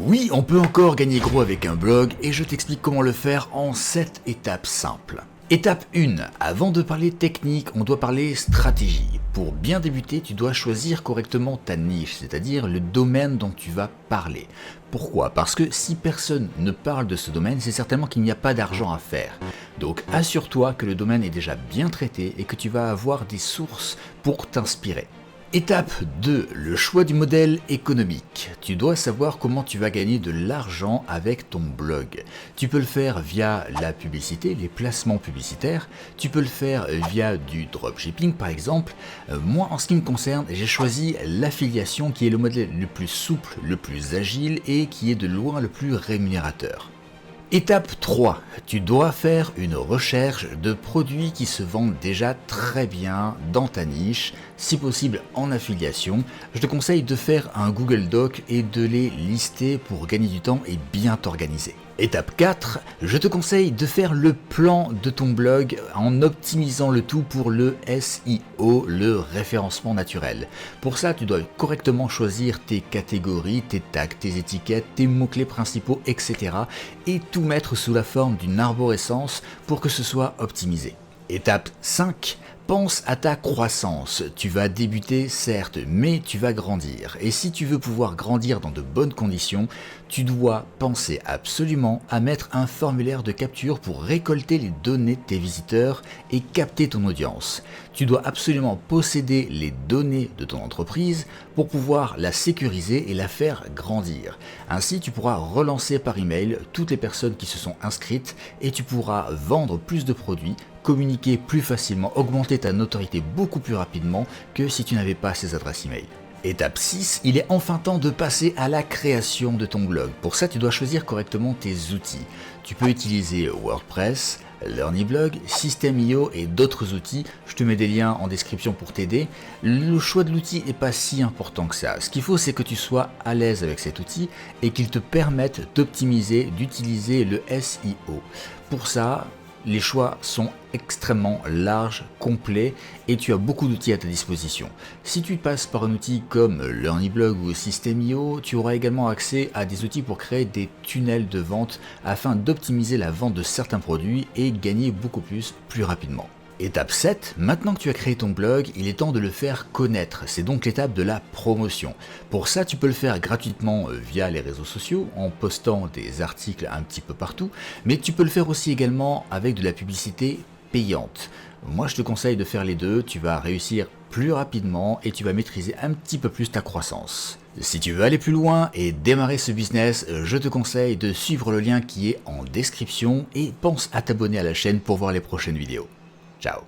Oui, on peut encore gagner gros avec un blog et je t'explique comment le faire en 7 étapes simples. Étape 1. Avant de parler technique, on doit parler stratégie. Pour bien débuter, tu dois choisir correctement ta niche, c'est-à-dire le domaine dont tu vas parler. Pourquoi? Parce que si personne ne parle de ce domaine, c'est certainement qu'il n'y a pas d'argent à faire. Donc assure-toi que le domaine est déjà bien traité et que tu vas avoir des sources pour t'inspirer. Étape 2. Le choix du modèle économique. Tu dois savoir comment tu vas gagner de l'argent avec ton blog. Tu peux le faire via la publicité, les placements publicitaires. Tu peux le faire via du dropshipping par exemple. Moi en ce qui me concerne, j'ai choisi l'affiliation qui est le modèle le plus souple, le plus agile et qui est de loin le plus rémunérateur. Étape 3. Tu dois faire une recherche de produits qui se vendent déjà très bien dans ta niche, si possible en affiliation. Je te conseille de faire un Google Doc et de les lister pour gagner du temps et bien t'organiser. Étape 4. Je te conseille de faire le plan de ton blog en optimisant le tout pour le SEO, le référencement naturel. Pour ça, tu dois correctement choisir tes catégories, tes tags, tes étiquettes, tes mots-clés principaux, etc. et tout mettre sous la forme d'une arborescence pour que ce soit optimisé. Étape 5. Pense à ta croissance. Tu vas débuter certes, mais tu vas grandir. Et si tu veux pouvoir grandir dans de bonnes conditions, tu dois penser absolument à mettre un formulaire de capture pour récolter les données de tes visiteurs et capter ton audience. Tu dois absolument posséder les données de ton entreprise pour pouvoir la sécuriser et la faire grandir. Ainsi, tu pourras relancer par email toutes les personnes qui se sont inscrites et tu pourras vendre plus de produits, communiquer plus facilement, augmenter ta notoriété beaucoup plus rapidement que si tu n'avais pas ces adresses email. Étape 6, il est enfin temps de passer à la création de ton blog. Pour ça, tu dois choisir correctement tes outils. Tu peux utiliser WordPress, LearnyBlog, System.io et d'autres outils. Je te mets des liens en description pour t'aider. Le choix de l'outil n'est pas si important que ça. Ce qu'il faut, c'est que tu sois à l'aise avec cet outil et qu'il te permette d'optimiser, d'utiliser le SEO. Pour ça, les choix sont extrêmement larges, complets et tu as beaucoup d'outils à ta disposition. Si tu passes par un outil comme LearnyBlog ou System.io, tu auras également accès à des outils pour créer des tunnels de vente afin d'optimiser la vente de certains produits et gagner beaucoup plus rapidement. Étape 7, maintenant que tu as créé ton blog, il est temps de le faire connaître. C'est donc l'étape de la promotion. Pour ça, tu peux le faire gratuitement via les réseaux sociaux, en postant des articles un petit peu partout, mais tu peux le faire aussi également avec de la publicité payante. Moi, je te conseille de faire les deux, tu vas réussir plus rapidement et tu vas maîtriser un petit peu plus ta croissance. Si tu veux aller plus loin et démarrer ce business, je te conseille de suivre le lien qui est en description et pense à t'abonner à la chaîne pour voir les prochaines vidéos. Ciao.